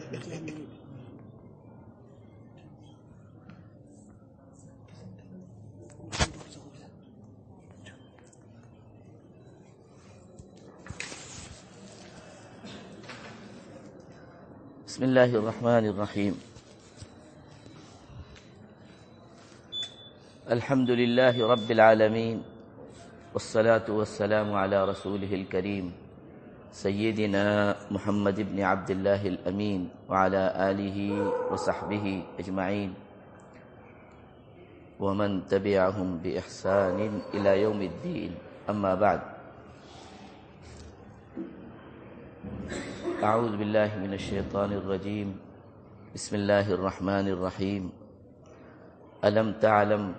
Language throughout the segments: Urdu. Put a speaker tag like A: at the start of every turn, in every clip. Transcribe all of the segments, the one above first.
A: بسم اللہ الرحمن الرحیم الحمد للہ رب العالمین والصلاة والسلام علی رسولہ الکریم سیدنا محمد بن عبد اللہ الامین وعلی آلہ وصحبہ اجمعین ومن تبعہم بإحسان الی یوم الدین اما بعد اعوذ باللہ من الشیطان الرجیم بسم اللہ الرحمن الرحیم الم تعلم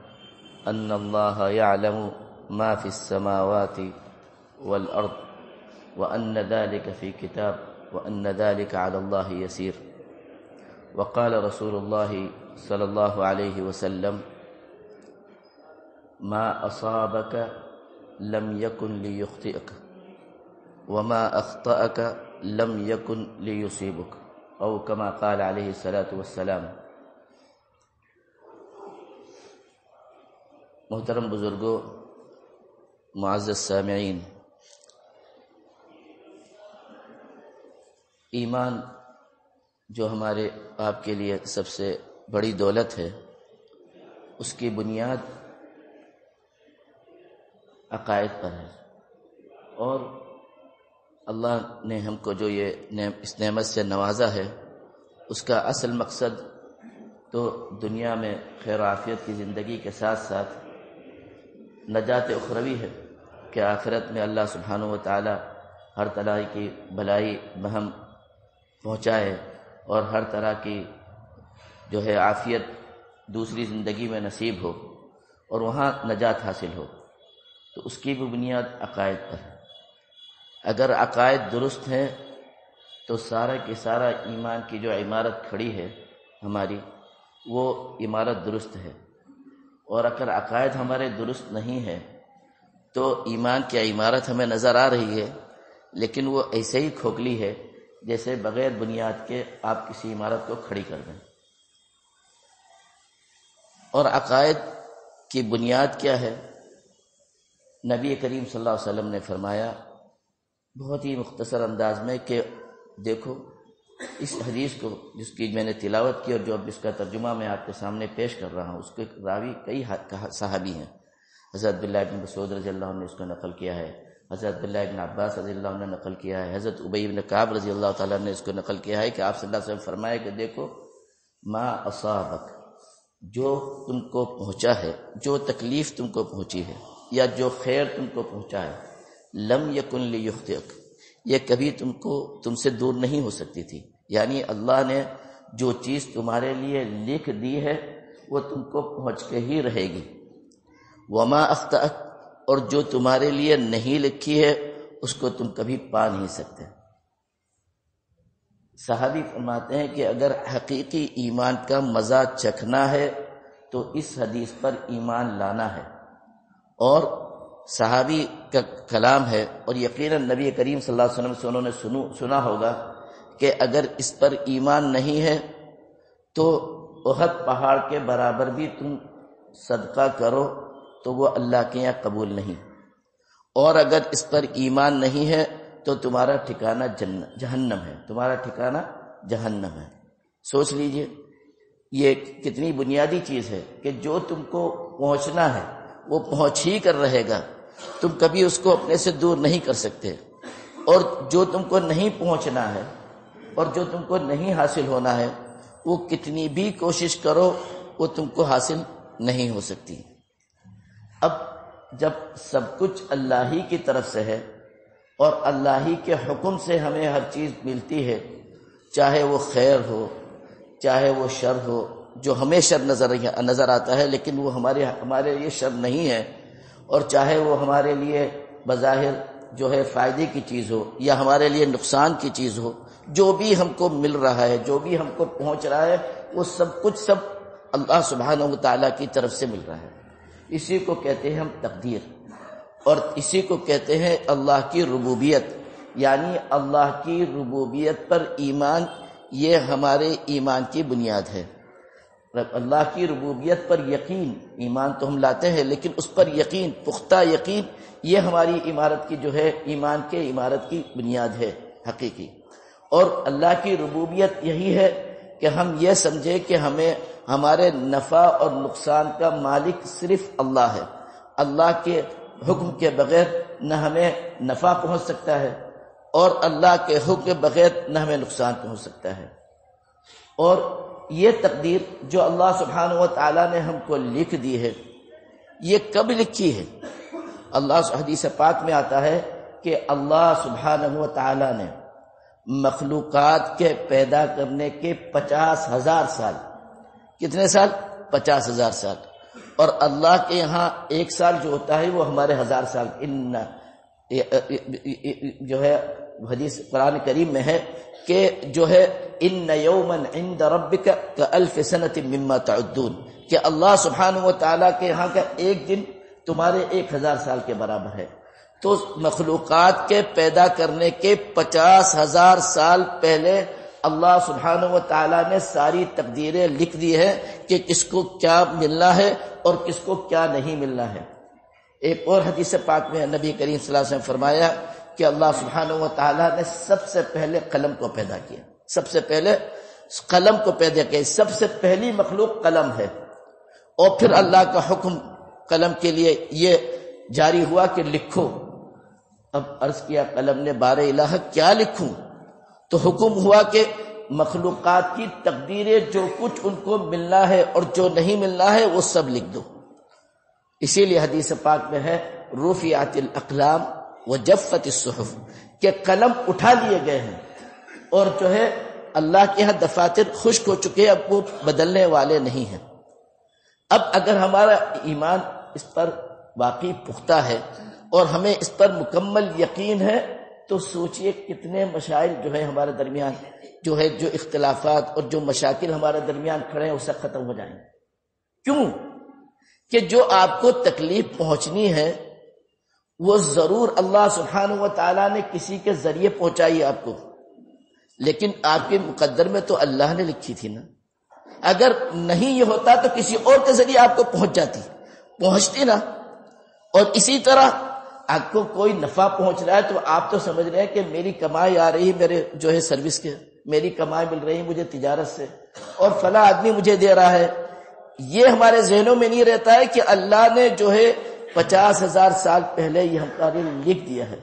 A: ان اللہ یعلم ما فی السماوات والارض وان ذلك فی کتاب وان ذلك علی اللہ یسیر وقال رسول اللہ صلی اللہ علیہ وسلم ما اصابک لم یکن لیخطئک وما اخطأک لم یکن لیصیبک او کما قال علیہ الصلاۃ والسلام۔ محترم بزرگوں، معزز سامعین، ایمان جو ہمارے آپ کے لیے سب سے بڑی دولت ہے، اس کی بنیاد عقائد پر ہے، اور اللہ نے ہم کو جو یہ اس نعمت سے نوازا ہے، اس کا اصل مقصد تو دنیا میں خیر و عافیت کی زندگی کے ساتھ ساتھ نجات اخروی ہے کہ آخرت میں اللہ سبحانہ و تعالی ہر طرح کی بھلائی بہم پہنچائے اور ہر طرح کی جو ہے عافیت دوسری زندگی میں نصیب ہو اور وہاں نجات حاصل ہو، تو اس کی بھی بنیاد عقائد پر ہے۔ اگر عقائد درست ہیں تو سارا کی سارا ایمان کی جو عمارت کھڑی ہے ہماری، وہ عمارت درست ہے، اور اگر عقائد ہمارے درست نہیں ہے تو ایمان کی عمارت ہمیں نظر آ رہی ہے لیکن وہ ایسے ہی کھوکھلی ہے جیسے بغیر بنیاد کے آپ کسی عمارت کو کھڑی کر دیں۔ اور عقائد کی بنیاد کیا ہے؟ نبی کریم صلی اللہ علیہ وسلم نے فرمایا بہت ہی مختصر انداز میں کہ دیکھو اس حدیث کو جس کی میں نے تلاوت کی اور جو اب اس کا ترجمہ میں آپ کے سامنے پیش کر رہا ہوں، اس کے راوی کئی صحابی ہیں۔ حضرت عبداللہ بن مسعود رضی اللہ عنہ نے اس کو نقل کیا ہے، حضرت عبداللہ بن عباس رضی اللہ عنہ نے نقل کیا ہے، حضرت ابی بن کعب رضی اللہ تعالیٰ نے اس کو نقل کیا ہے کہ آپ صلی اللہ علیہ وسلم فرمائے کہ دیکھو ما اصابک، جو تم کو پہنچا ہے، جو تکلیف تم کو پہنچی ہے یا جو خیر تم کو پہنچا ہے، لم یکن لیخطئک، یہ کبھی تم سے دور نہیں ہو سکتی تھی، یعنی اللہ نے جو چیز تمہارے لیے لکھ دی ہے وہ تم کو پہنچ کے ہی رہے گی۔ وما اخطأک، اور جو تمہارے لیے نہیں لکھی ہے اس کو تم کبھی پا نہیں سکتے۔ صحابی فرماتے ہیں کہ اگر حقیقی ایمان کا مزہ چکھنا ہے تو اس حدیث پر ایمان لانا ہے، اور صحابی کا کلام ہے، اور یقیناً نبی کریم صلی اللہ علیہ وسلم سے انہوں نے سنا ہوگا کہ اگر اس پر ایمان نہیں ہے تو احد پہاڑ کے برابر بھی تم صدقہ کرو تو وہ اللہ کے یہاں قبول نہیں، اور اگر اس پر ایمان نہیں ہے تو تمہارا ٹھکانہ جہنم ہے، تمہارا ٹھکانہ جہنم ہے۔ سوچ لیجئے یہ کتنی بنیادی چیز ہے کہ جو تم کو پہنچنا ہے وہ پہنچ ہی کر رہے گا، تم کبھی اس کو اپنے سے دور نہیں کر سکتے، اور جو تم کو نہیں پہنچنا ہے اور جو تم کو نہیں حاصل ہونا ہے وہ کتنی بھی کوشش کرو وہ تم کو حاصل نہیں ہو سکتی۔ اب جب سب کچھ اللہ ہی کی طرف سے ہے اور اللہ ہی کے حکم سے ہمیں ہر چیز ملتی ہے، چاہے وہ خیر ہو چاہے وہ شر ہو، جو ہمیں شر نظر آتا ہے لیکن وہ ہمارے لیے شر نہیں ہے، اور چاہے وہ ہمارے لیے بظاہر جو ہے فائدے کی چیز ہو یا ہمارے لیے نقصان کی چیز ہو، جو بھی ہم کو مل رہا ہے، جو بھی ہم کو پہنچ رہا ہے، وہ سب کچھ اللہ سبحانہ و تعالیٰ کی طرف سے مل رہا ہے۔ اسی کو کہتے ہیں ہم تقدیر، اور اسی کو کہتے ہیں اللہ کی ربوبیت، یعنی اللہ کی ربوبیت پر ایمان یہ ہمارے ایمان کی بنیاد ہے۔ اللہ کی ربوبیت پر یقین، ایمان تو ہم لاتے ہیں لیکن اس پر یقین، پختہ یقین، یہ ہماری عمارت کی جو ہے ایمان کے عمارت کی بنیاد ہے حقیقی۔ اور اللہ کی ربوبیت یہی ہے کہ ہم یہ سمجھے کہ ہمیں ہمارے نفع اور نقصان کا مالک صرف اللہ ہے۔ اللہ کے حکم کے بغیر نہ ہمیں نفع پہنچ سکتا ہے اور اللہ کے حکم کے بغیر نہ ہمیں نقصان پہنچ سکتا ہے۔ اور یہ تقدیر جو اللہ سبحانہ و تعالیٰ نے ہم کو لکھ دی ہے، یہ کب لکھی ہے؟ اللہ حدیث پاک میں آتا ہے کہ اللہ سبحانہ و تعالیٰ نے مخلوقات کے پیدا کرنے کے 50,000 سال، کتنے سال؟ 50,000 سال، اور اللہ کے یہاں ایک سال جو ہوتا ہے وہ ہمارے 1000 سال، جو ہے حدیث قرآن کریم میں ہے کہ جو ہے ان یوما عند ربک کالف سنۃ مما تعدون، کہ اللہ سبحانہ و تعالیٰ کے یہاں کا ایک دن تمہارے 1000 سال کے برابر ہے۔ تو مخلوقات کے پیدا کرنے کے 50,000 سال پہلے اللہ سبحانہ و تعالیٰ نے ساری تقدیریں لکھ دی ہے کہ کس کو کیا ملنا ہے اور کس کو کیا نہیں ملنا ہے۔ ایک اور حدیث پاک میں نبی کریم صلی اللہ علیہ وسلم فرمایا کہ اللہ سبحانہ و تعالیٰ نے سب سے پہلے قلم کو پیدا کیا، سب سے پہلے قلم کو پیدا کیا، سب سے پہلی مخلوق قلم ہے، اور پھر اللہ کا حکم قلم کے لیے یہ جاری ہوا کہ لکھو۔ اب عرض کیا قلم نے بار الہ کیا لکھوں؟ تو حکم ہوا کہ مخلوقات کی تقدیریں جو کچھ ان کو ملنا ہے اور جو نہیں ملنا ہے وہ سب لکھ دو۔ اسی لیے حدیث پاک میں ہے رفعت الاقلام وجفت الصحف، کہ قلم اٹھا لیے گئے ہیں اور جو ہے اللہ کے ہاں دفاتر خشک ہو چکے، اب وہ بدلنے والے نہیں ہیں۔ اب اگر ہمارا ایمان اس پر واقعی پختہ ہے اور ہمیں اس پر مکمل یقین ہے تو سوچئے کتنے مسائل جو ہے ہمارے درمیان جو ہے، جو اختلافات اور جو مشاکل ہمارے درمیان کھڑے ہیں، اسے ختم ہو جائیں۔ کیوں؟ کہ جو آپ کو تکلیف پہنچنی ہے وہ ضرور اللہ سبحانہ و تعالیٰ نے کسی کے ذریعے پہنچائی آپ کو، لیکن آپ کے مقدر میں تو اللہ نے لکھی تھی نا۔ اگر نہیں یہ ہوتا تو کسی اور کے ذریعے آپ کو پہنچتی نا۔ اور اسی طرح آپ کو کوئی نفع پہنچ رہا ہے تو آپ تو سمجھ رہے ہیں کہ میری کمائی آ رہی میرے جو ہے سروس کے، میری کمائی مل رہی مجھے تجارت سے، اور فلاں آدمی مجھے دے رہا ہے۔ یہ ہمارے ذہنوں میں نہیں رہتا ہے کہ اللہ نے جو ہے 50,000 سال پہلے یہ ہمارے لکھ دیا ہے،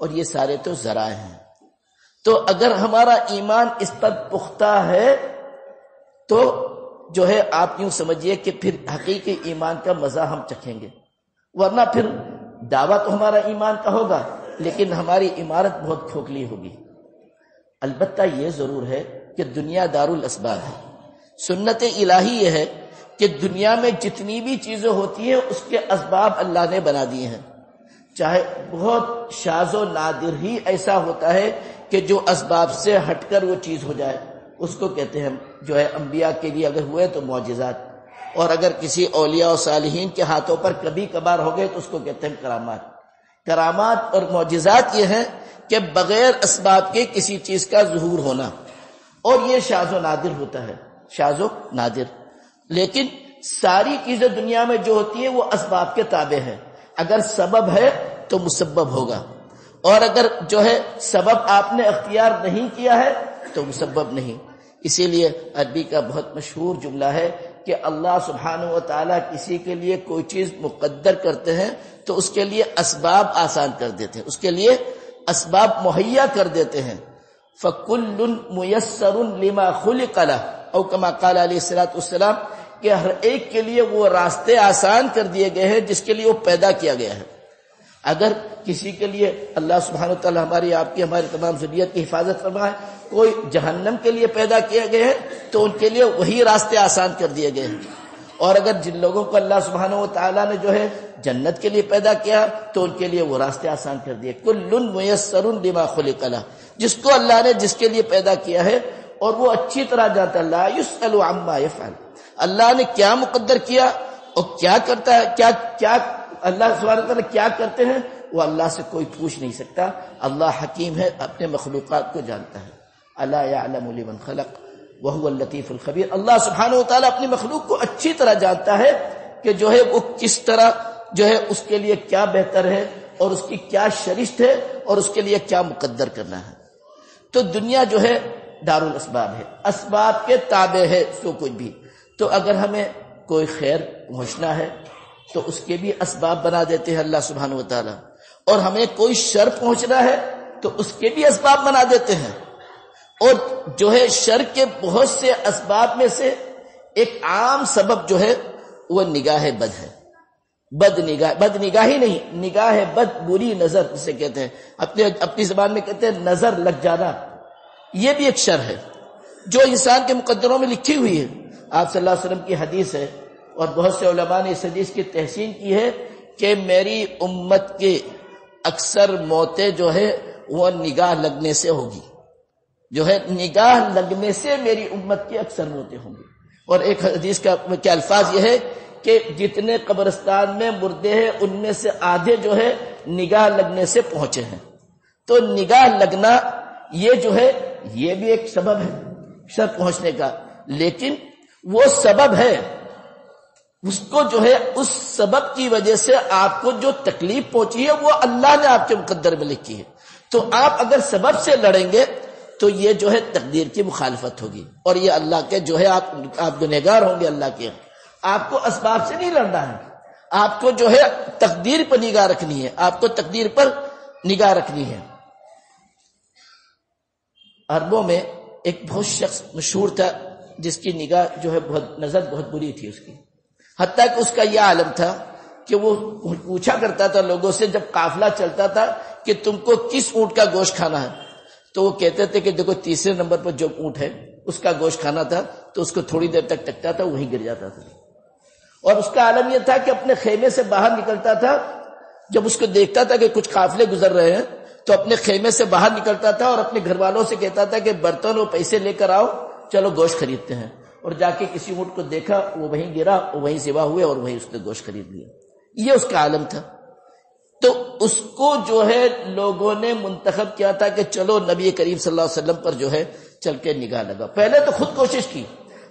A: اور یہ سارے تو ذرائع ہیں۔ تو اگر ہمارا ایمان اس پر پختہ ہے تو جو ہے آپ یوں سمجھیے کہ پھر حقیقی ایمان کا مزہ ہم چکھیں گے، ورنہ پھر دعویٰ تو ہمارا ایمان کا ہوگا لیکن ہماری عمارت بہت کھوکھلی ہوگی۔ البتہ یہ ضرور ہے کہ دنیا دار الاسباب ہے۔ سنت الہی یہ ہے کہ دنیا میں جتنی بھی چیزیں ہوتی ہیں اس کے اسباب اللہ نے بنا دیے ہیں، چاہے بہت شاذ و نادر ہی ایسا ہوتا ہے کہ جو اسباب سے ہٹ کر وہ چیز ہو جائے، اس کو کہتے ہیں جو ہے انبیاء کے لیے اگر ہوئے تو معجزات، اور اگر کسی اولیاء و صالحین کے ہاتھوں پر کبھی کبھار ہو گئے تو اس کو کہتے ہیں کرامات۔ کرامات اور معجزات یہ ہیں کہ بغیر اسباب کے کسی چیز کا ظہور ہونا، اور یہ شاذ و نادر ہوتا ہے، شاذ و نادر۔ لیکن ساری چیزیں دنیا میں جو ہوتی ہیں وہ اسباب کے تابع ہیں۔ اگر سبب ہے تو مسبب ہوگا، اور اگر جو ہے سبب آپ نے اختیار نہیں کیا ہے تو مسبب نہیں۔ اسی لیے عربی کا بہت مشہور جملہ ہے کہ اللہ سبحانہ و تعالیٰ کسی کے لیے کوئی چیز مقدر کرتے ہیں تو اس کے لیے اسباب آسان کر دیتے ہیں، اس کے لیے اسباب مہیا کر دیتے ہیں۔ فَكُلٌّ مُيَسَّرٌ لِمَا خُلِقَ لَهُ، او کما قال علیہ الصلوۃ والسلام، کہ ہر ایک کے لیے وہ راستے آسان کر دیے گئے ہیں جس کے لیے وہ پیدا کیا گیا ہے۔ اگر کسی کے لیے اللہ سبحانہ و تعالیٰ ہماری آپ کی ہماری تمام ذریت کی حفاظت فرمائے، کوئی جہنم کے لیے پیدا کیا گیا ہے تو ان کے لیے وہی راستے آسان کر دیے گئے ہیں، اور اگر جن لوگوں کو اللہ سبحانہ و تعالیٰ نے جو ہے جنت کے لیے پیدا کیا تو ان کے لیے وہ راستے آسان کر دیے۔ کل میسر لما خلق لہ، جس کو اللہ نے جس کے لیے پیدا کیا ہے اور وہ اچھی طرح جانتا ہے، لا یسأل عما یفعل، اللہ نے کیا مقدر کیا اور کیا کرتا ہے، کیا اللہ سبحانہ و تعالیٰ کیا کرتے ہیں وہ اللہ سے کوئی پوچھ نہیں سکتا۔ اللہ حکیم ہے، اپنے مخلوقات کو جانتا ہے۔ الا یعلم لمن خلق وهو اللطیف الخبیر. اللہ سبحانہ وتعالی اپنی مخلوق کو اچھی طرح جانتا ہے کہ جو ہے وہ کس طرح جو ہے اس کے لیے کیا بہتر ہے اور اس کی کیا شرشت ہے اور اس کے لیے کیا مقدر کرنا ہے. تو دنیا جو ہے دار الاسباب ہے، اسباب کے تابع ہے سو کچھ بھی. تو اگر ہمیں کوئی خیر پہنچنا ہے تو اس کے بھی اسباب بنا دیتے ہیں اللہ سبحانہ وتعالی، اور ہمیں کوئی شر پہنچنا ہے تو اس کے بھی اسباب بنا دیتے ہیں. اور جو ہے شر کے بہت سے اسباب میں سے ایک عام سبب جو ہے وہ نگاہ بد ہے. بد نگاہی نہیں، نگاہ بد، بری نظر جسے کہتے ہیں، اپنی زبان میں کہتے ہیں نظر لگ جانا. یہ بھی ایک شر ہے جو انسان کے مقدروں میں لکھی ہوئی ہے. آپ صلی اللہ علیہ وسلم کی حدیث ہے اور بہت سے علماء نے اس حدیث کی تحسین کی ہے کہ میری امت کے اکثر موتیں جو ہے وہ نگاہ لگنے سے ہوگی، جو ہے نگاہ لگنے سے میری امت کی اکثر موتیں ہوں گی. اور ایک حدیث کے الفاظ یہ ہے کہ جتنے قبرستان میں مردے ہیں ان میں سے آدھے جو ہے نگاہ لگنے سے پہنچے ہیں. تو نگاہ لگنا یہ جو ہے یہ بھی ایک سبب ہے شر پہنچنے کا، لیکن وہ سبب ہے، اس کو جو ہے اس سبب کی وجہ سے آپ کو جو تکلیف پہنچی ہے وہ اللہ نے آپ کے مقدر میں لکھی ہے. تو آپ اگر سبب سے لڑیں گے تو یہ جو ہے تقدیر کی مخالفت ہوگی، اور یہ اللہ کے جو ہے آپ گنہگار ہوں گے اللہ کے. آپ کو اسباب سے نہیں لڑنا ہے، آپ کو جو ہے تقدیر پر نگاہ رکھنی ہے، آپ کو تقدیر پر نگاہ رکھنی ہے. عربوں میں ایک بہت شخص مشہور تھا جس کی نگاہ جو ہے نظر بہت بری تھی اس کی، حتیٰ کہ اس کا یہ عالم تھا کہ وہ پوچھا کرتا تھا لوگوں سے جب قافلہ چلتا تھا کہ تم کو کس اونٹ کا گوشت کھانا ہے، تو وہ کہتے تھے کہ دیکھو تیسرے نمبر پر جو اونٹ ہے اس کا گوشت کھانا تھا. تو اس کو تھوڑی دیر تک ٹکتا تھا، وہیں گر جاتا تھا. اور اس کا عالم یہ تھا کہ اپنے خیمے سے باہر نکلتا تھا، جب اس کو دیکھتا تھا کہ کچھ قافلے گزر رہے ہیں تو اپنے خیمے سے باہر نکلتا تھا اور اپنے گھر والوں سے کہتا تھا کہ برتن اور پیسے لے کر آؤ، چلو گوشت خریدتے ہیں. اور جا کے کسی اونٹ کو دیکھا، وہ وہیں گرا، وہیں ذبح ہوئے اور وہیں اس نے گوشت خرید لیا. یہ اس کا عالم تھا. تو اس کو جو ہے لوگوں نے منتخب کیا تھا کہ چلو نبی کریم صلی اللہ علیہ وسلم پر جو ہے چل کے نگاہ لگا. پہلے تو خود کوشش کی،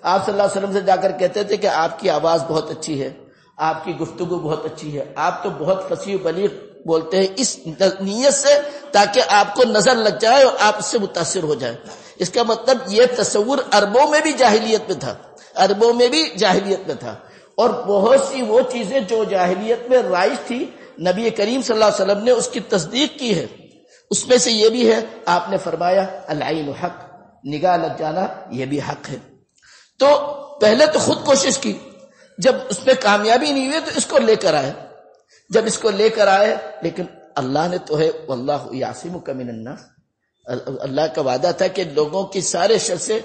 A: آپ صلی اللہ علیہ وسلم سے جا کر کہتے تھے کہ آپ کی آواز بہت اچھی ہے، آپ کی گفتگو بہت اچھی ہے، آپ تو بہت فصیح و بلیغ بولتے ہیں، اس نیت سے تاکہ آپ کو نظر لگ جائے اور آپ اس سے متاثر ہو جائے. اس کا مطلب یہ تصور عربوں میں بھی جاہلیت میں تھا، عربوں میں بھی جاہلیت میں تھا. اور بہت سی وہ چیزیں جو جاہلیت میں رائج تھی نبی کریم صلی اللہ علیہ وسلم نے اس کی تصدیق کی ہے. اس میں سے یہ بھی ہے، آپ نے فرمایا العین حق، نگاہ لگ جانا یہ بھی حق ہے. تو پہلے تو خود کوشش کی، جب اس میں کامیابی نہیں ہوئی تو اس کو لے کر آئے. جب اس کو لے کر آئے، لیکن اللہ نے تو ہے واللہ یعصمک من الناس، اللہ کا وعدہ تھا کہ لوگوں کی سارے شر سے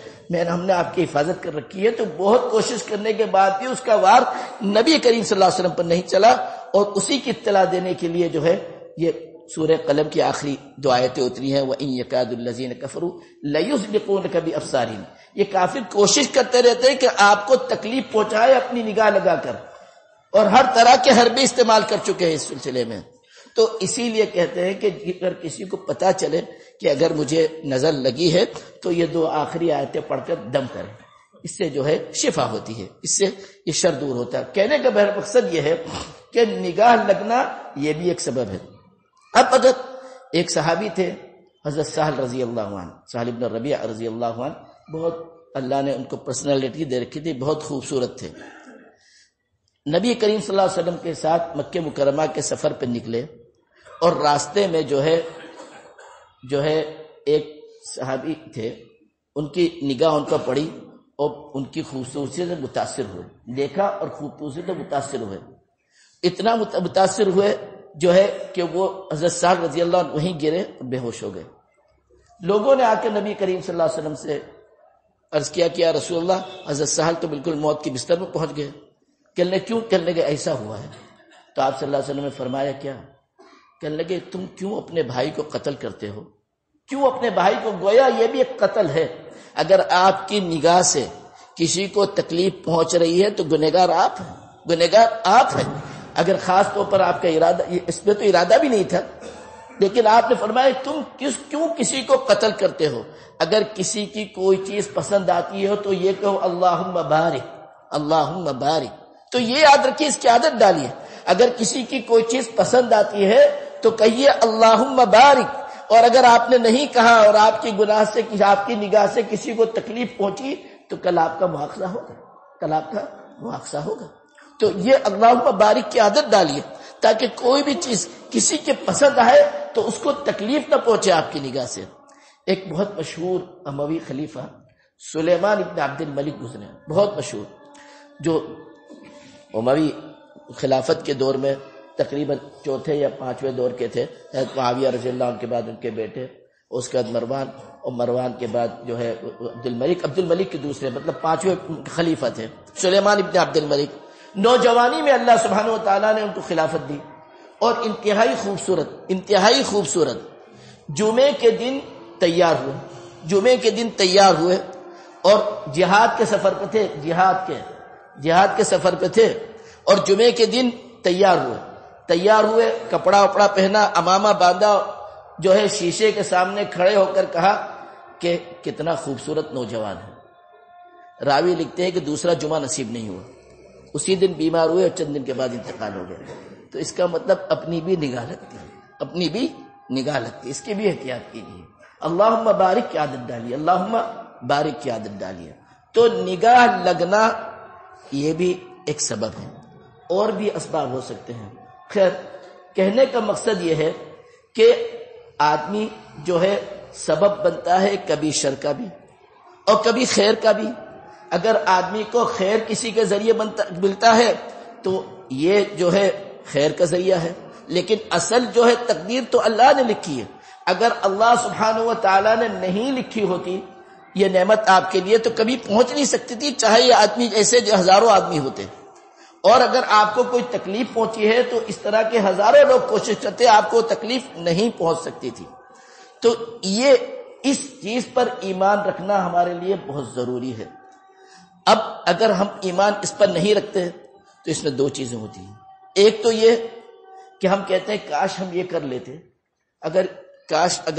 A: ہم نے آپ کی حفاظت کر رکھی ہے. تو بہت کوشش کرنے کے بعد بھی اس کا وار نبی کریم صلی اللہ علیہ وسلم پر نہیں چلا، اور اسی کی اطلاع دینے کے لیے جو ہے یہ سورہ قلم کی آخری دو آیتیں اتری ہیں، وَإِن يَكَادُ الَّذِينَ كَفَرُوا لَيُزْلِقُونَكَ بِأَبْصَارِهِمْ. یہ کافر کوشش کرتے رہتے ہیں کہ آپ کو تکلیف پہنچائے اپنی نگاہ لگا کر، اور ہر طرح کے حربے استعمال کر چکے ہیں اس سلسلے میں. تو اسی لیے کہتے ہیں کہ اگر کسی کو پتا چلے کہ اگر مجھے نظر لگی ہے تو یہ دو آخری آیتیں پڑھ کر دم کرے، اس سے جو ہے شفا ہوتی ہے، اس سے یہ شر دور ہوتا ہے. کہنے کا بہر مقصد یہ ہے کہ نگاہ لگنا یہ بھی ایک سبب ہے. اب اگر ایک صحابی تھے حضرت سہل رضی اللہ عنہ، سہل بن ربیع رضی اللہ عنہ، بہت اللہ نے ان کو پرسنالٹی دے رکھی تھی، بہت خوبصورت تھے. نبی کریم صلی اللہ علیہ وسلم کے ساتھ مکہ مکرمہ کے سفر پہ نکلے، اور راستے میں جو ہے ایک صحابی تھے، ان کی نگاہ ان پر پڑی اور ان کی خوبصورتی سے متاثر ہوئے، دیکھا اور خوبصورتی سے متاثر ہوئے. اتنا متاثر ہوئے جو ہے کہ وہ حضرت سہل رضی اللہ عنہ وہیں گرے اور بے ہوش ہو گئے. لوگوں نے آ کے نبی کریم صلی اللہ علیہ وسلم سے عرض کیا کہ یا رسول اللہ، حضرت سہل تو بالکل موت کی بستر میں پہنچ گئے. کہنے کیوں؟ کہنے لگے ایسا ہوا ہے. تو آپ صلی اللہ علیہ وسلم نے فرمایا کیا؟ کہنے لگے تم کیوں اپنے بھائی کو قتل کرتے ہو؟ کیوں اپنے بھائی کو؟ گویا یہ بھی ایک قتل ہے. اگر آپ کی نگاہ سے کسی کو تکلیف پہنچ رہی ہے تو گنہگار آپ ہیں، گنہگار آپ ہیں. اگر خاص طور پر آپ کا ارادہ، اس میں تو ارادہ بھی نہیں تھا، لیکن آپ نے فرمایا تم کیوں کسی کو قتل کرتے ہو؟ اگر کسی کی کوئی چیز پسند آتی ہے تو یہ کہو اللہم بارک، اللہم بارک. تو یہ یاد رکھیے، اس کی عادت ڈالیے. اگر کسی کی کوئی چیز پسند آتی ہے تو کہیے اللہم بارک. اور اگر آپ نے نہیں کہا اور آپ کی گناہ سے، آپ کی نگاہ سے کسی کو تکلیف پہنچی تو کل آپ کا مواخذہ ہوگا، کل آپ کا مواخذہ ہوگا. تو یہ اللہم بارک کی عادت ڈالیے تاکہ کوئی بھی چیز کسی کے پسند آئے تو اس کو تکلیف نہ پہنچے آپ کی نگاہ سے. ایک بہت مشہور اموی خلیفہ سلیمان ابن عبد الملک گزرے، بہت مشہور، جو اموی خلافت کے دور میں تقریباً چوتھے یا پانچویں دور کے تھے. حضرت معاویہ رضی اللہ عنہ کے بعد ان کے بیٹے، اس کے بعد مروان، اور مروان کے بعد جو ہے عبد الملک کے دوسرے، مطلب پانچویں خلیفہ تھے سلیمان ابن عبد الملک. نوجوانی میں اللہ سبحانہ و تعالیٰ نے ان کو خلافت دی، اور انتہائی خوبصورت جمعے کے دن تیار ہوئے، جمعے کے دن تیار ہوئے اور جہاد کے سفر پہ تھے، جہاد کے سفر پہ تھے اور جمعے کے دن تیار ہوئے، کپڑا وپڑا پہنا، امامہ باندھا، جو ہے شیشے کے سامنے کھڑے ہو کر کہا کہ کتنا خوبصورت نوجوان ہے. راوی لکھتے ہیں کہ دوسرا جمعہ نصیب نہیں ہوا، اسی دن بیمار ہوئے اور چند دن کے بعد انتقال ہو گیا. تو اس کا مطلب اپنی بھی نگاہ لگتی ہے، اس کی بھی احتیاط کیجیے. اللہم بارک کی عادت ڈالیے، اللہم بارک کی عادت ڈالیے. تو نگاہ لگنا یہ بھی ایک سبب ہے، اور بھی اسباب ہو سکتے ہیں. خیر، کہنے کا مقصد یہ ہے کہ آدمی جو ہے سبب بنتا ہے کبھی شر کا بھی اور کبھی خیر کا بھی. اگر آدمی کو خیر کسی کے ذریعے ملتا ہے تو یہ جو ہے خیر کا ذریعہ ہے، لیکن اصل جو ہے تقدیر تو اللہ نے لکھی ہے. اگر اللہ سبحانہ و تعالیٰ نے نہیں لکھی ہوتی یہ نعمت آپ کے لیے تو کبھی پہنچ نہیں سکتی تھی، چاہے یہ آدمی ایسے جو ہزاروں آدمی ہوتے. اور اگر آپ کو کوئی تکلیف پہنچی ہے تو اس طرح کے ہزاروں لوگ کوشش کرتے، آپ کو تکلیف نہیں پہنچ سکتی تھی. تو یہ اس چیز پر ایمان رکھنا ہمارے لیے بہت ضروری ہے. اب اگر ہم ایمان اس پر نہیں رکھتے تو اس میں دو چیزیں ہوتی ہیں. ایک تو یہ کہ ہم کہتے ہیں کاش ہم یہ کر لیتے، اگر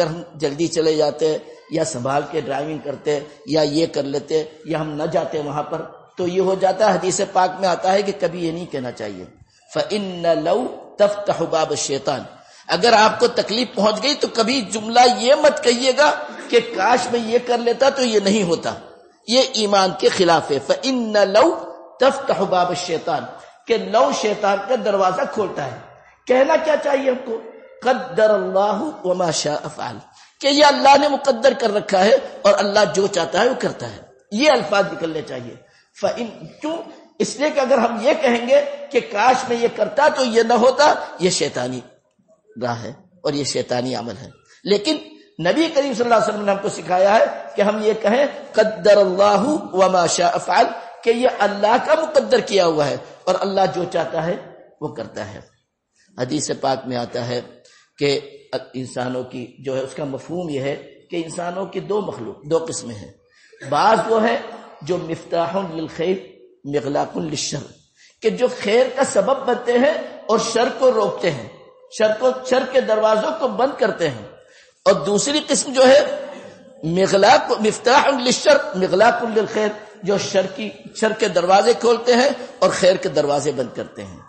A: ہم جلدی چلے جاتے یا سنبھال کے ڈرائیونگ کرتے یا یہ کر لیتے یا ہم نہ جاتے وہاں پر تو یہ ہو جاتا. حدیث پاک میں آتا ہے کہ کبھی یہ نہیں کہنا چاہیے فَإِنَّ لَوْ تَفْتَحُ بَابَ الشَّيْطَانِ. اگر آپ کو تکلیف پہنچ گئی تو کبھی جملہ یہ مت کہیے گا کہ کاش میں یہ کر لیتا تو یہ نہیں ہوتا. یہ ایمان کے خلاف ہے. فَإِنَّ لَوْ تَفْتَحُ بَابَ الشَّيْطَانِ کہ لو شیطان کا دروازہ کھولتا ہے. کہنا کیا چاہیے ہم کو؟ قدر اللہ وما شاء فعل، کہ یہ اللہ نے مقدر کر رکھا ہے اور اللہ جو چاہتا ہے وہ کرتا ہے. یہ الفاظ نکلنے چاہیے. کیوں؟ اس لیے کہ اگر ہم یہ کہیں گے کہ کاش میں یہ کرتا تو یہ نہ ہوتا، یہ شیطانی راہ ہے اور یہ شیطانی عمل ہے. لیکن نبی کریم صلی اللہ علیہ وسلم نے ہم کو سکھایا ہے کہ ہم یہ کہیں قدر اللہ وما شاء فعل، کہ یہ اللہ کا مقدر کیا ہوا ہے اور اللہ جو چاہتا ہے وہ کرتا ہے. حدیث پاک میں آتا ہے کہ انسانوں کی جو ہے اس کا مفہوم یہ ہے کہ انسانوں کی دو قسمیں ہیں. بعض وہ ہے جو مفتاح للخیر مغلاق للشر، کہ جو خیر کا سبب بنتے ہیں اور شر کو روکتے ہیں، شر کے دروازوں کو بند کرتے ہیں. اور دوسری قسم جو ہے مفتاح للشر مغلاق للخیر، جو شر کے دروازے کھولتے ہیں اور خیر کے دروازے بند کرتے ہیں.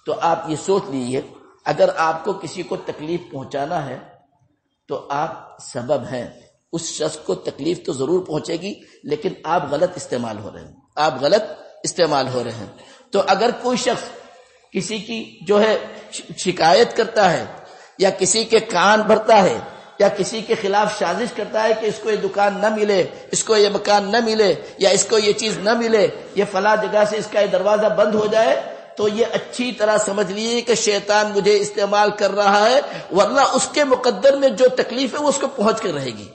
A: تو آپ یہ سوچ لیجئے اگر آپ کو کسی کو تکلیف پہنچانا ہے تو آپ سبب ہیں. اس شخص کو تکلیف تو ضرور پہنچے گی لیکن آپ غلط استعمال ہو رہے ہیں. تو اگر کوئی شخص کسی کی جو ہے شکایت کرتا ہے یا کسی کے کان بھرتا ہے یا کسی کے خلاف سازش کرتا ہے کہ اس کو یہ دکان نہ ملے، اس کو یہ مکان نہ ملے، یا اس کو یہ چیز نہ ملے، یہ فلاں جگہ سے اس کا یہ دروازہ بند ہو جائے، تو یہ اچھی طرح سمجھ لیجیے کہ شیطان مجھے استعمال کر رہا ہے، ورنہ اس کے مقدر میں جو تکلیف ہے وہ اس کو پہنچ کر رہے گی.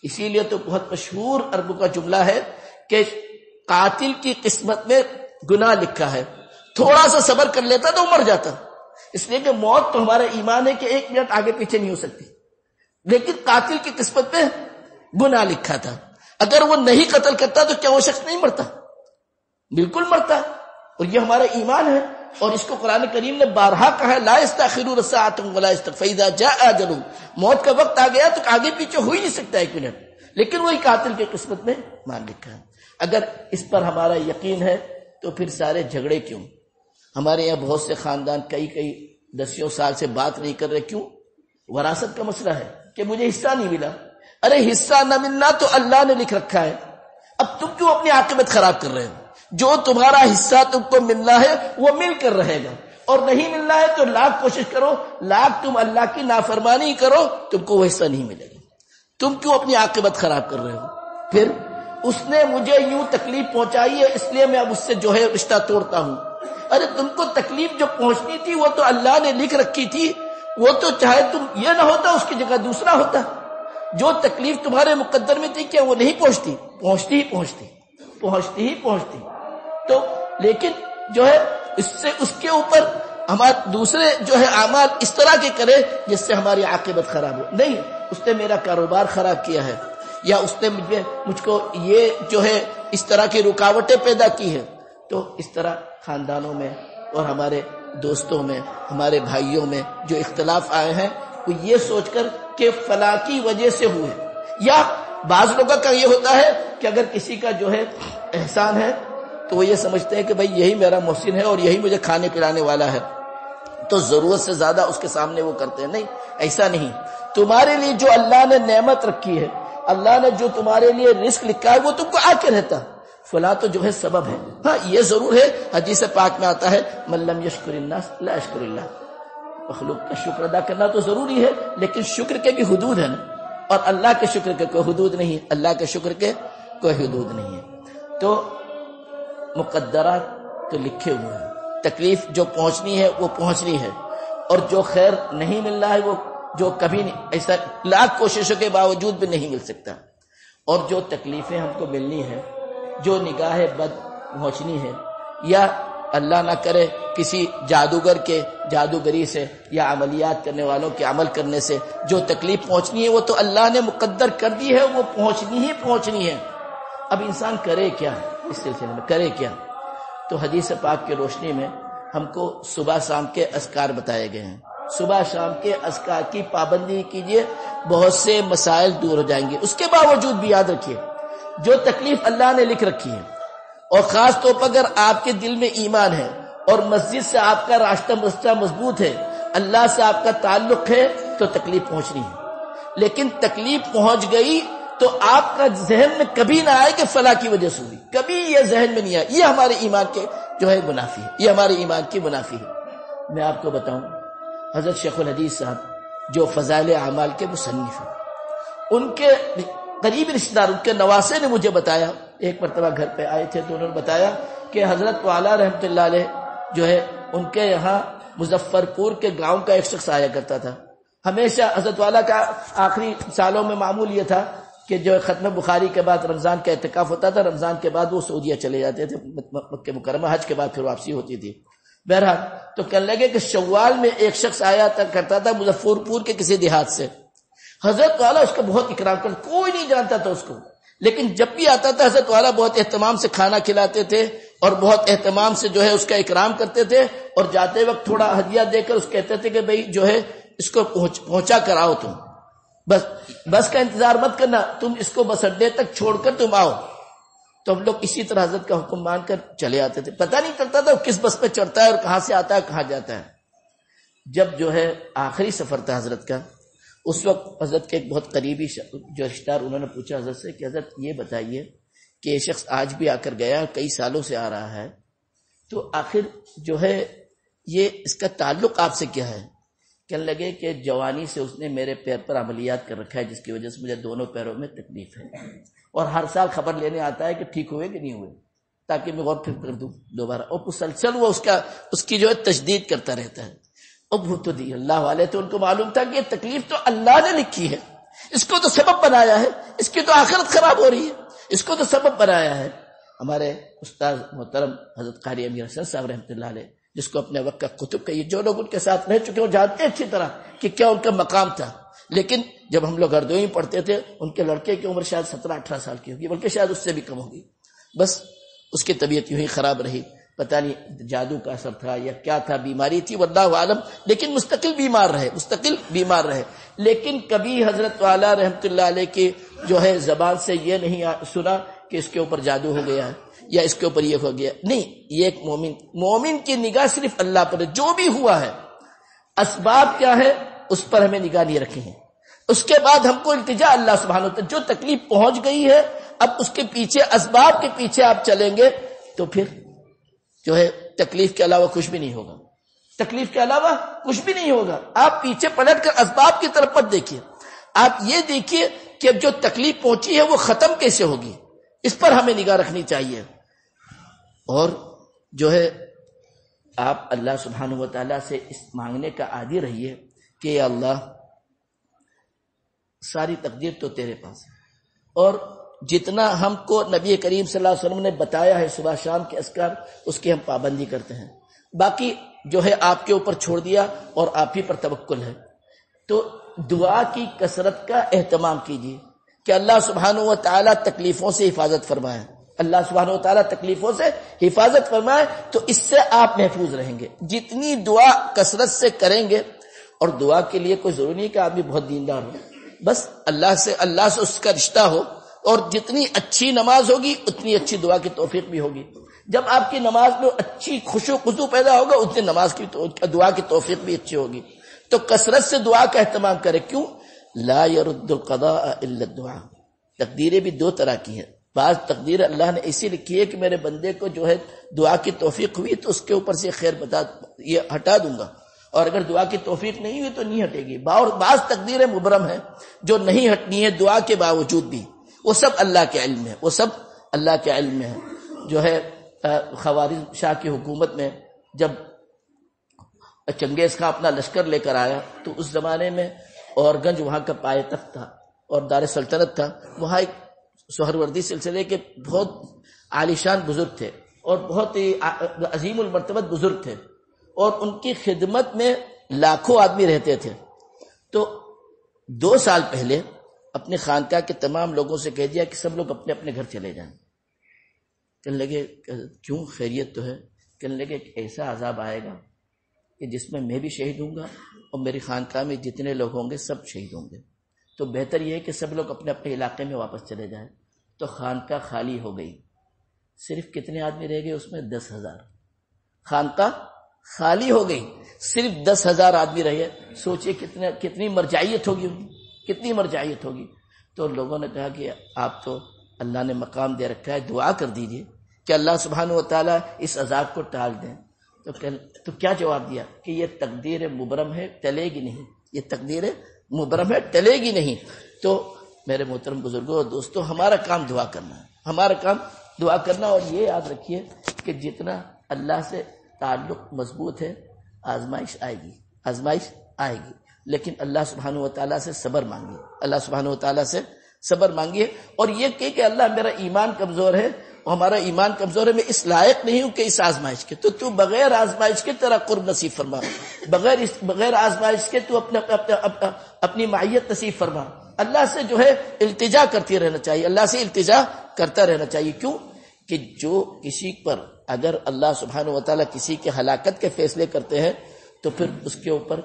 A: اسی لیے تو بہت مشہور عربوں کا جملہ ہے کہ قاتل کی قسمت میں گناہ لکھا ہے، تھوڑا سا صبر کر لیتا تو مر جاتا. اس لیے کہ موت تو ہمارا ایمان ہے کہ 1 منٹ آگے پیچھے نہیں ہو سکتی، لیکن قاتل کی قسمت میں گناہ لکھا تھا. اگر وہ نہیں قتل کرتا تو کیا وہ شخص نہیں مرتا؟ بالکل مرتا. اور یہ ہمارا ایمان ہے اور اس کو قرآن کریم نے بارہا کہا ہے لا یستأخرون ساعۃ ولا یستقدمون فاذا جاء اجلهم، موت کا وقت آ گیا تو آگے پیچھے ہو ہی نہیں سکتا ایک منٹ، لیکن وہی قاتل کی قسمت میں مان لکھا ہے۔ اگر اس پر ہمارا یقین ہے تو پھر سارے جھگڑے کیوں؟ ہمارے یہاں بہت سے خاندان کئی دسیوں سال سے بات نہیں کر رہے، کیوں؟ وراثت کا مسئلہ ہے کہ مجھے حصہ نہیں ملا۔ ارے حصہ نہ ملنا تو اللہ نے لکھ رکھا ہے، اب تم کیوں اپنی عاقبت خراب کر رہے ہو؟ جو تمہارا حصہ تم کو ملنا ہے وہ مل کر رہے گا، اور نہیں ملنا ہے تو لاکھ کوشش کرو، لاکھ تم اللہ کی نافرمانی کرو، تم کو وہ حصہ نہیں ملے گا۔ تم کیوں اپنی عاقبت خراب کر رہے ہو؟ پھر اس نے مجھے یوں تکلیف پہنچائی ہے اس لیے میں اب اس سے جو ہے رشتہ توڑتا ہوں۔ ارے تم کو تکلیف جو پہنچنی تھی وہ تو اللہ نے لکھ رکھی تھی، وہ تو چاہے تم یہ نہ ہوتا اس کی جگہ دوسرا ہوتا۔ جو تکلیف تمہارے مقدر میں تھی کیا وہ نہیں پہنچتی؟ پہنچتی۔ تو لیکن جو ہے اس کے اوپر ہمارے دوسرے جو ہے اعمال اس طرح کے کرے جس سے ہماری عاقبت خراب ہو۔ نہیں، اس نے میرا کاروبار خراب کیا ہے، یا اس نے مجھ کو یہ جو ہے اس طرح کی رکاوٹیں پیدا کی ہے، تو اس طرح خاندانوں میں اور ہمارے دوستوں میں، ہمارے بھائیوں میں جو اختلاف آئے ہیں وہ یہ سوچ کر کہ فلاں کی وجہ سے ہوئے، یا بعض لوگوں کا یہ ہوتا ہے کہ اگر کسی کا جو ہے احسان ہے تو وہ یہ سمجھتے ہیں کہ بھئی یہی میرا محسن ہے اور یہی مجھے کھانے پلانے والا ہے، تو ضرورت سے زیادہ اس کے سامنے وہ کرتے ہیں۔ نہیں، ایسا نہیں۔ تمہارے لیے جو اللہ نے نعمت رکھی ہے، اللہ نے جو تمہارے لیے رزق لکھا ہے وہ تم کو آ کے رہتا، فلاں تو جو ہے سبب ہے۔ ہاں یہ ضرور ہے، حدیث پاک میں آتا ہے من لم یشکر الناس لا یشکر اللہ، مخلوق کا شکر ادا کرنا تو ضروری ہے لیکن شکر کے بھی حدود ہیں نا، اور اللہ کے شکر کے کوئی حدود نہیں، اللہ کے شکر کے کوئی حدود نہیں ہے۔ تو مقدرات تو لکھے ہوئے ہیں، تکلیف جو پہنچنی ہے وہ پہنچنی ہے، اور جو خیر نہیں مل رہا ہے وہ جو کبھی نہیں، ایسا لاکھ کوششوں کے باوجود بھی نہیں مل سکتا، اور جو تکلیفیں ہم کو ملنی ہے، جو نگاہ بد پہنچنی ہے، یا اللہ نہ کرے کسی جادوگر کے جادوگری سے یا عملیات کرنے والوں کے عمل کرنے سے جو تکلیف پہنچنی ہے وہ تو اللہ نے مقدر کر دی ہے، وہ پہنچنی ہے۔ اب انسان کرے کیا اس سلسلے میں، کرے کیا؟ تو حدیث پاک کی روشنی میں ہم کو صبح شام کے اذکار بتائے گئے ہیں۔ صبح شام کے اذکار کی پابندی کیجئے، بہت سے مسائل دور ہو جائیں گے۔ اس کے باوجود بھی یاد رکھیے جو تکلیف اللہ نے لکھ رکھی ہے، اور خاص طور پر اگر آپ کے دل میں ایمان ہے اور مسجد سے آپ کا راشتہ مضبوط ہے، اللہ سے آپ کا تعلق ہے، تو تکلیف پہنچنی ہے۔ لیکن تکلیف پہنچ گئی تو آپ کا ذہن میں کبھی نہ آئے کہ فلاں کی وجہ سے ہوئی، کبھی یہ ذہن میں نہیں آئے، یہ ہمارے ایمان کے جو ہے منافی ہے، یہ ہمارے ایمان کی منافی ہے۔ میں آپ کو بتاؤں، حضرت شیخ الحدیث صاحب جو فضائل اعمال کے مصنف ہیں، ان کے قریبی رشتہ دار، ان کے نواسے نے مجھے بتایا، ایک مرتبہ گھر پہ آئے تھے تو انہوں نے بتایا کہ حضرت والا رحمۃ اللہ علیہ جو ہے ان کے یہاں مظفر پور کے گاؤں کا ایک شخص آیا کرتا تھا۔ ہمیشہ حضرت والا کا آخری سالوں میں معمول یہ تھا کہ جو ختم بخاری کے بعد رمضان کا اعتکاف ہوتا تھا، رمضان کے بعد وہ سعودیہ چلے جاتے تھے، مکہ مکرمہ، حج کے بعد پھر واپسی ہوتی تھی۔ بہرحال تو کہنے لگے کہ شوال میں ایک شخص آیا کرتا تھا مظفر پور کے کسی دیہات سے، حضرت والا اس کا بہت اکرام کرتا، کوئی نہیں جانتا تھا اس کو، لیکن جب بھی آتا تھا حضرت والا بہت اہتمام سے کھانا کھلاتے تھے اور بہت اہتمام سے جو ہے اس کا اکرام کرتے تھے، اور جاتے وقت تھوڑا ہدیہ دے کر اس کہتے تھے کہ بھئی جو ہے اس کو پہنچا کر آؤ، تم بس کا انتظار مت کرنا، تم اس کو بس اڈے تک چھوڑ کر تم آؤ۔ تو ہم لوگ اسی طرح حضرت کا حکم مان کر چلے آتے تھے، پتہ نہیں چلتا تھا کس بس پہ چڑھتا ہے اور کہاں سے آتا ہے کہاں جاتا ہے۔ جب جو ہے آخری سفر تھا حضرت کا، اس وقت حضرت کے ایک بہت قریبی جو رشتہ دار، انہوں نے پوچھا حضرت سے کہ حضرت یہ بتائیے کہ یہ شخص آج بھی آ کر گیا، کئی سالوں سے آ رہا ہے، تو آخر جو ہے یہ اس کا تعلق آپ سے کیا ہے؟ کہنے لگے کہ جوانی سے اس نے میرے پیر پر عملیات کر رکھا ہے، جس کی وجہ سے مجھے دونوں پیروں میں تکلیف ہے، اور ہر سال خبر لینے آتا ہے کہ ٹھیک ہوئے کہ نہیں ہوئے، تاکہ میں غور پھر کر دوں دوبارہ، اور مسلسل وہ اس کی جو ہے تجدید کرتا رہتا ہے۔ اب وہ تو دی اللہ والے تو ان کو معلوم تھا کہ یہ تکلیف تو اللہ نے لکھی ہے، اس کو تو سبب بنایا ہے، اس کی تو آخرت خراب ہو رہی ہے، اس کو تو سبب بنایا ہے۔ ہمارے استاد محترم حضرت قاری امیر حسن صاحب رحمۃ اللہ علیہ، جس کو اپنے وقت کا قطب کہیے، جو لوگ ان کے ساتھ رہ چکے وہ جانتے ہیں اچھی طرح کہ کیا ان کا مقام تھا، لیکن جب ہم لوگ ہردوئی میں پڑھتے تھے ان کے لڑکے کی عمر شاید 17-18 سال کی ہوگی، بلکہ شاید اس سے بھی کم ہوگی، بس اس کی طبیعت یوں ہی خراب رہی، پتہ نہیں جادو کا اثر تھا یا کیا تھا، بیماری تھی واللہ عالم، لیکن مستقل بیمار رہے. لیکن کبھی حضرت والا رحمت اللہ علیہ کی جو ہے زبان سے یہ نہیں سنا کہ اس کے اوپر جادو ہو گیا ہے یا اس کے اوپر یہ ہو گیا. نہیں، یہ ایک مومن کی نگاہ صرف اللہ پر ہے. جو بھی ہوا ہے اسباب کیا ہے اس پر ہمیں نگاہ نہیں رکھی ہے. اس کے بعد ہم کو التجا اللہ سبحانہ وتعالی، جو تکلیف پہنچ گئی ہے اب اس کے پیچھے اسباب کے پیچھے آپ چلیں گے تو پھر جو ہے تکلیف کے علاوہ کچھ بھی نہیں ہوگا. تکلیف کے علاوہ کچھ بھی نہیں ہوگا. آپ پیچھے پلٹ کر اسباب کی طرف مت دیکھیے، آپ یہ دیکھیے کہ جو تکلیف پہنچی ہے وہ ختم کیسے ہوگی، اس پر ہمیں نگاہ رکھنی چاہیے. اور جو ہے آپ اللہ سبحانہ و تعالیٰ سے اس مانگنے کا عادی رہیے کہ یا اللہ ساری تقدیر تو تیرے پاس ہے، اور جتنا ہم کو نبی کریم صلی اللہ علیہ وسلم نے بتایا ہے صبح شام کے اذکار اس کی ہم پابندی کرتے ہیں. باقی جو ہے آپ کے اوپر چھوڑ دیا اور آپ ہی پر توکل ہے. تو دعا کی کثرت کا اہتمام کیجیے کہ اللہ سبحانہ و تعالیٰ تکلیفوں سے حفاظت فرمائے. اللہ سبحانہ و تعالیٰ تکلیفوں سے حفاظت فرمائے تو اس سے آپ محفوظ رہیں گے. جتنی دعا کثرت سے کریں گے، اور دعا کے لیے کوئی ضروری نہیں کہ آدمی بہت دیندار ہو، بس اللہ سے اس کا رشتہ ہو، اور جتنی اچھی نماز ہوگی اتنی اچھی دعا کی توفیق بھی ہوگی. جب آپ کی نماز میں اچھی خشوع خضوع پیدا ہوگا اتنی نماز کی دعا کی توفیق بھی اچھی ہوگی. تو کثرت سے دعا کا اہتمام کرے. کیوں؟ لا يرد القضاء الا الدعاء. تقدیریں بھی دو طرح کی ہیں. بعض تقدیر اللہ نے ایسی لکھی ہے کہ میرے بندے کو جو ہے دعا کی توفیق ہوئی تو اس کے اوپر سے خیر یہ ہٹا دوں گا، اور اگر دعا کی توفیق نہیں ہوئی تو نہیں ہٹے گی. اور بعض تقدیریں مبرم ہیں جو نہیں ہٹنی ہے دعا کے باوجود بھی، وہ سب اللہ کے علم میں، وہ سب اللہ کے علم میں ہے. جو ہے خوارزم شاہ کی حکومت میں جب چنگیز خان اپنا لشکر لے کر آیا تو اس زمانے میں اورگنج وہاں کا پائے تخت تھا اور دار سلطنت تھا. وہاں ایک سہروردی سلسلے کے بہت عالیشان بزرگ تھے اور بہت ہی عظیم المرتبت بزرگ تھے، اور ان کی خدمت میں لاکھوں آدمی رہتے تھے. تو 2 سال پہلے اپنے خانقاہ کے تمام لوگوں سے کہہ دیا کہ سب لوگ اپنے اپنے گھر چلے جائیں. کہنے لگے کیوں، خیریت تو ہے؟ کہنے لگے ایک ایسا عذاب آئے گا کہ جس میں بھی شہید ہوں گا اور میری خانقاہ میں جتنے لوگ ہوں گے سب شہید ہوں گے. تو بہتر یہ ہے کہ سب لوگ اپنے اپنے علاقے میں واپس چلے جائیں. تو خانقاہ خالی ہو گئی. صرف کتنے آدمی رہ گئے اس میں؟ 10,000. خانقاہ خالی ہو گئی، صرف 10,000 آدمی رہے. سوچئے کتنی مرجعیت ہوگی، کتنی مرجعیت ہوگی. تو لوگوں نے کہا کہ آپ تو اللہ نے مقام دے رکھا ہے، دعا کر دیجئے کہ اللہ سبحانہ و تعالیٰ اس عذاب کو ٹال دیں. تو کیا جواب دیا کہ یہ تقدیر مبرم ہے، ٹلے گی نہیں. یہ تقدیر مبرم ہے، ٹلے گی نہیں. تو میرے محترم بزرگوں اور دوستوں، ہمارا کام دعا کرنا ہے، ہمارا کام دعا کرنا. اور یہ یاد رکھیے کہ جتنا اللہ سے تعلق مضبوط ہے آزمائش آئے گی، آزمائش آئے گی، لیکن اللہ سبحانہ و تعالیٰ سے صبر مانگیے، اللہ سبحانہ و تعالیٰ سے صبر مانگیے. اور یہ کہ اللہ میرا ایمان کمزور ہے، اور ہمارا ایمان کمزور ہے، میں اس لائق نہیں ہوں کہ اس آزمائش کے، تو بغیر آزمائش کے تیرا قرب نصیب فرما، بغیر آزمائش کے تو اپنی معیت نصیب فرما. اللہ سے جو ہے التجا کرتی رہنا چاہیے، اللہ سے التجا کرتا رہنا چاہیے. کیوں کہ جو کسی پر اگر اللہ سبحانہ و تعالیٰ کسی کے ہلاکت کے فیصلے کرتے ہیں تو پھر اس کے اوپر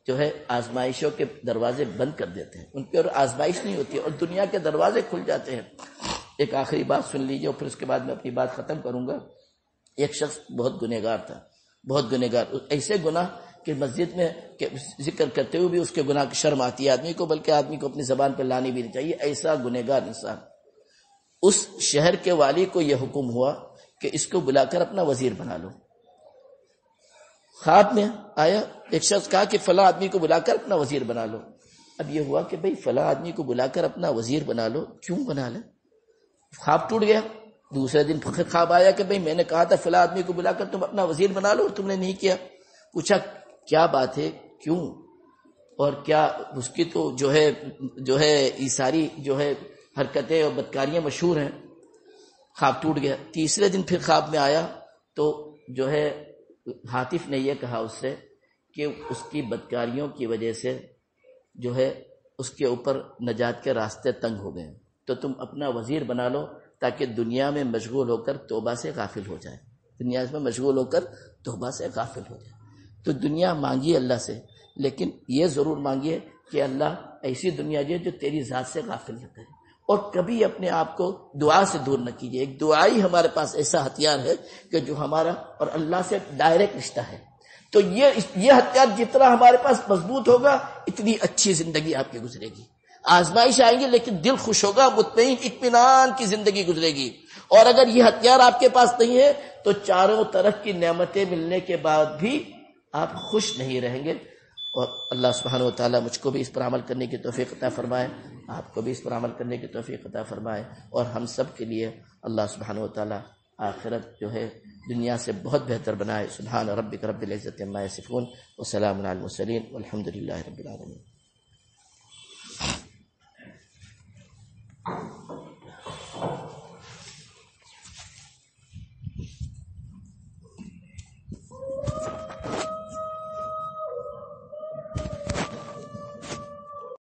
A: جو ہے آزمائشوں کے دروازے بند کر دیتے ہیں، ان پر آزمائش نہیں ہوتی اور دنیا کے دروازے کھل جاتے ہیں. ایک آخری بات سن لیجیے اور پھر اس کے بعد میں اپنی بات ختم کروں گا. ایک شخص بہت گنہگار تھا، بہت گنہگار، ایسے گناہ کہ مسجد میں ذکر کرتے ہوئے بھی اس کے گناہ کی شرم آتی ہے آدمی کو، بلکہ آدمی کو اپنی زبان پہ لانی بھی نہیں چاہیے. ایسا گنہگار انسان، اس شہر کے والی کو یہ حکم ہوا کہ اس کو بلا کر اپنا وزیر بنا لو. خواب میں آیا، ایک شخص کہا کہ فلاں آدمی کو بلا کر اپنا وزیر بنا لو. اب یہ ہوا کہ بھئی فلاں آدمی کو بلا کر اپنا وزیر بنا لو، کیوں بنا لیں؟ خواب ٹوٹ گیا. دوسرے دن پھر خواب آیا کہ بھئی میں نے کہا تھا فلاں آدمی کو بلا کر تم اپنا وزیر بنا لو اور تم نے نہیں کیا. پوچھا کیا بات ہے، کیوں، اور کیا اس کی تو جو ہے یہ ساری جو ہے حرکتیں اور بدکاریاں مشہور ہیں. خواب ٹوٹ گیا. تیسرے دن پھر خواب میں آیا تو جو ہے ہاتف نے یہ کہا اس سے کہ اس کی بدکاریوں کی وجہ سے جو ہے اس کے اوپر نجات کے راستے تنگ ہو گئے، تو تم اپنا وزیر بنا لو تاکہ دنیا میں مشغول ہو کر توبہ سے غافل ہو جائے. دنیا میں مشغول ہو کر توبہ سے غافل ہو جائے. تو دنیا مانگیے اللہ سے، لیکن یہ ضرور مانگیے کہ اللہ ایسی دنیا دے جو تیری ذات سے غافل نہ کرے، اور کبھی اپنے آپ کو دعا سے دور نہ کیجیے. ایک دعا ہی ہمارے پاس ایسا ہتھیار ہے کہ جو ہمارا اور اللہ سے ڈائریکٹ رشتہ ہے. تو یہ ہتھیار جتنا ہمارے پاس مضبوط ہوگا اتنی اچھی زندگی آپ کی گزرے گی. آزمائش آئیں گی لیکن دل خوش ہوگا، مطمئن اطمینان کی زندگی گزرے گی. اور اگر یہ ہتھیار آپ کے پاس نہیں ہے تو چاروں طرف کی نعمتیں ملنے کے بعد بھی آپ خوش نہیں رہیں گے. اور اللہ سبحانہ و تعالیٰ مجھ کو بھی اس پر عمل کرنے کی توفیق عطا فرمائے، آپ کو بھی اس پر عمل کرنے کی توفیق عطا فرمائے، اور ہم سب کے لیے اللہ سبحانہ و تعالیٰ آخرت جو ہے دنیا سے بہت بہتر بنائے. سبحان ربک رب العزت عما یصفون وسلام علی المرسلین والحمد للہ رب العالمین.